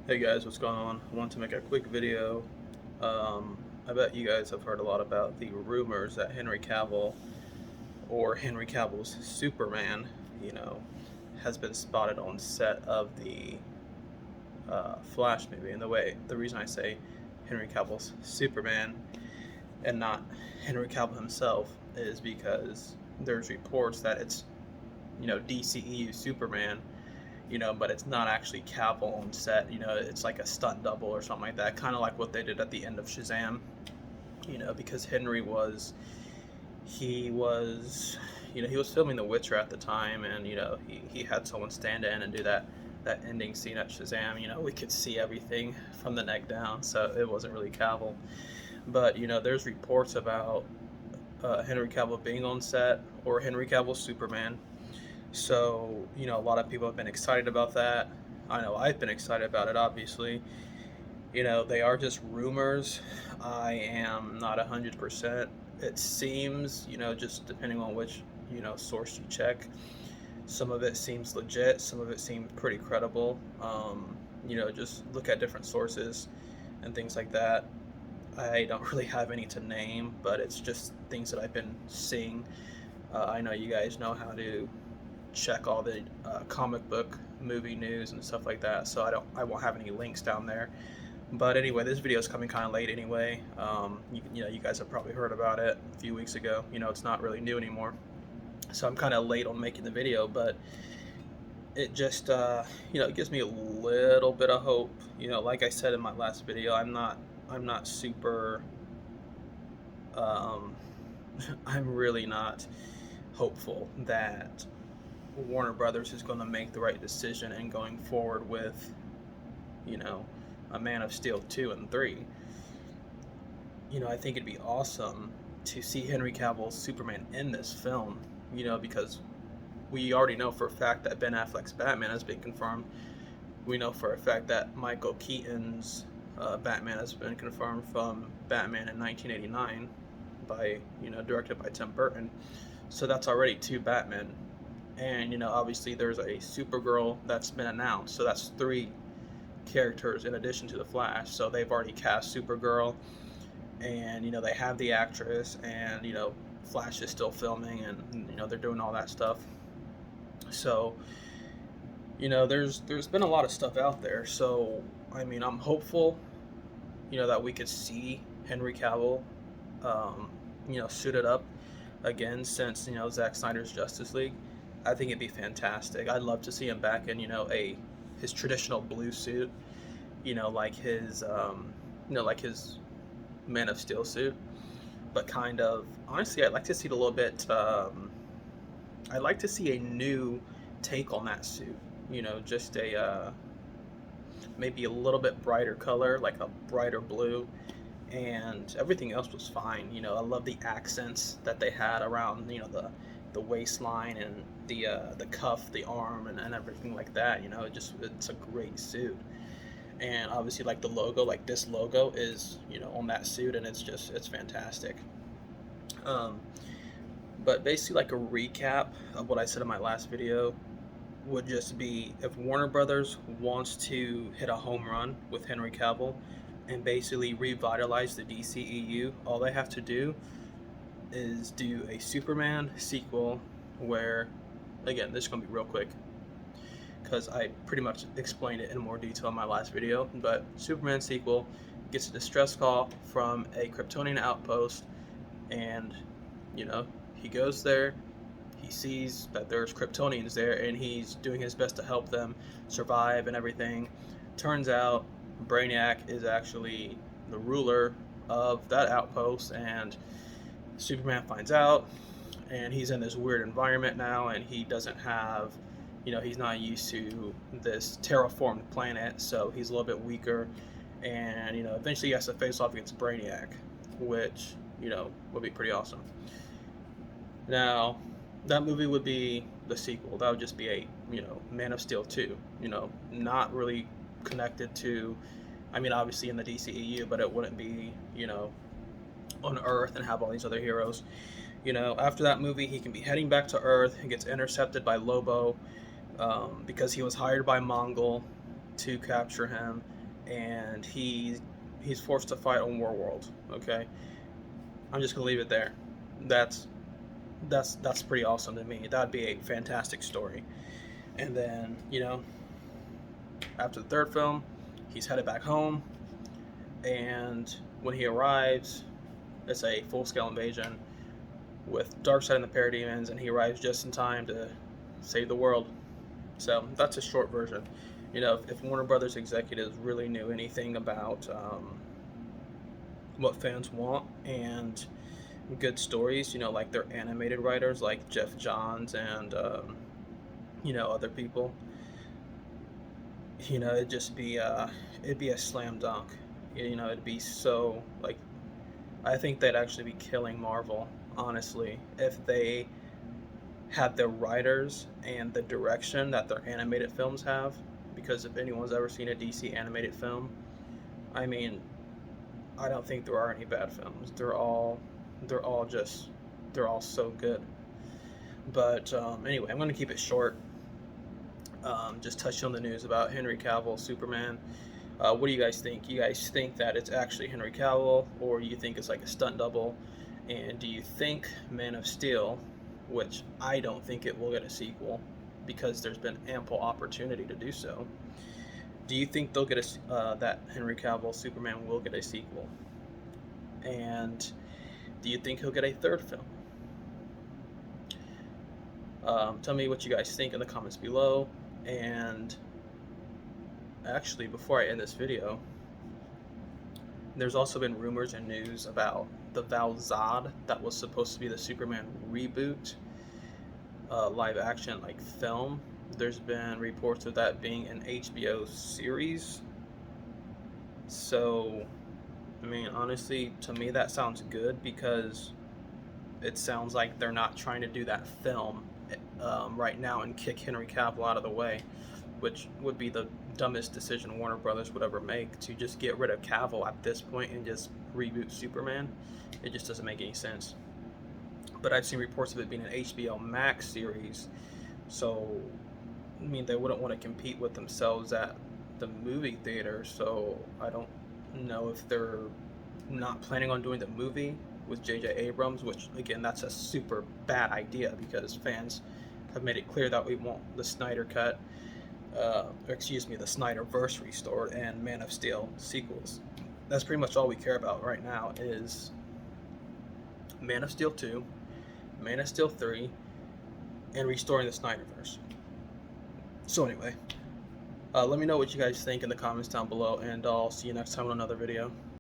Hey guys, what's going on? I want to make a quick video. I bet you guys have heard a lot about the rumors that Henry Cavill, or Henry Cavill's Superman, you know, has been spotted on set of the Flash movie. And the reason I say Henry Cavill's Superman and not Henry Cavill himself is because there's reports that it's, DCEU Superman, but it's not actually Cavill on set. It's like a stunt double or something like that, kind of like what they did at the end of Shazam. Because Henry he was filming The Witcher at the time, and he had someone stand in and do that ending scene at Shazam. We could see everything from the neck down, so it wasn't really Cavill. But there's reports about Henry Cavill being on set, or Henry Cavill's Superman. So, a lot of people have been excited about that. I know I've been excited about it, obviously. They are just rumors. I am not 100%. It seems, just depending on which, source you check. Some of it seems legit, some of it seems pretty credible. Just look at different sources and things like that. I don't really have any to name, but it's just things that I've been seeing. I know you guys know how to check all the comic book movie news and stuff like that, so I won't have any links down there. But anyway, this video is coming kind of late anyway. You guys have probably heard about it a few weeks ago. It's not really new anymore, so I'm kind of late on making the video, but it just it gives me a little bit of hope. Like I said in my last video, I'm not super I'm really not hopeful that Warner Brothers is going to make the right decision and going forward with, a Man of Steel 2 and 3. I think it'd be awesome to see Henry Cavill's Superman in this film, because we already know for a fact that Ben Affleck's Batman has been confirmed. We know for a fact that Michael Keaton's Batman has been confirmed from Batman in 1989 directed by Tim Burton. So that's already two Batmen. And obviously there's a Supergirl that's been announced, so that's three characters in addition to the Flash. So they've already cast Supergirl, and they have the actress, and Flash is still filming, and they're doing all that stuff. So there's been a lot of stuff out there. So I'm hopeful that we could see Henry Cavill suited up again since Zack Snyder's Justice League. I think it'd be fantastic. I'd love to see him back in his traditional blue suit, like his like his Man of Steel suit, but kind of honestly, I'd like to see it a little bit. I'd like to see a new take on that suit. Just a maybe a little bit brighter color, like a brighter blue, and everything else was fine. I love the accents that they had around the waistline and the cuff, the arm, and everything like that. It's a great suit. And obviously, like the logo, like this logo is on that suit, and it's fantastic. But basically, like a recap of what I said in my last video would just be, if Warner Brothers wants to hit a home run with Henry Cavill and basically revitalize the DCEU, all they have to do is do a Superman sequel where, again, this is going to be real quick because I pretty much explained it in more detail in my last video, but Superman sequel gets a distress call from a Kryptonian outpost, and he goes there, he sees that there's Kryptonians there, and he's doing his best to help them survive and everything. Turns out Brainiac is actually the ruler of that outpost, and Superman finds out, and he's in this weird environment now, and he doesn't have, he's not used to this terraformed planet, so he's a little bit weaker, and eventually he has to face off against Brainiac, which would be pretty awesome. Now, that movie would be the sequel. That would just be a Man of Steel 2, not really connected to, obviously in the DCEU, but it wouldn't be on Earth and have all these other heroes. After that movie, he can be heading back to Earth and gets intercepted by Lobo, because he was hired by Mongol to capture him. and he's forced to fight on Warworld. Okay, I'm just gonna leave it there. That's that's pretty awesome to me. That'd be a fantastic story. And then, after the third film, he's headed back home, and when he arrives, it's a full-scale invasion with Darkseid and the Parademons, and he arrives just in time to save the world. So that's a short version. If Warner Brothers executives really knew anything about what fans want and good stories, like their animated writers like Jeff Johns and other people, it'd be a slam dunk. It'd be so, like, I think they'd actually be killing Marvel, honestly, if they had the writers and the direction that their animated films have. Because if anyone's ever seen a DC animated film, I mean, I don't think there are any bad films. They're all just, they're all so good. But anyway, I'm going to keep it short. Just touched on the news about Henry Cavill, Superman. What do you guys think? You guys think that it's actually Henry Cavill, or you think it's like a stunt double? And do you think Man of Steel, which I don't think it will get a sequel because there's been ample opportunity to do so, do you think they'll get that Henry Cavill Superman will get a sequel? And do you think he'll get a third film? Tell me what you guys think in the comments below. And actually, before I end this video, there's also been rumors and news about the Val Zod that was supposed to be the Superman reboot, live action like film. There's been reports of that being an HBO series. So, I mean, honestly, to me that sounds good, because it sounds like they're not trying to do that film right now and kick Henry Cavill out of the way, which would be the dumbest decision Warner Brothers would ever make, to just get rid of Cavill at this point and just reboot Superman. It just doesn't make any sense. But I've seen reports of it being an HBO Max series, so I mean, they wouldn't want to compete with themselves at the movie theater. So I don't know if they're not planning on doing the movie with J.J. Abrams, which again, that's a super bad idea, because fans have made it clear that we want the Snyder Cut, the Snyderverse restored, and Man of Steel sequels. That's pretty much all we care about right now, is Man of Steel 2, Man of Steel 3, and restoring the Snyderverse. So anyway, let me know what you guys think in the comments down below, and I'll see you next time on another video.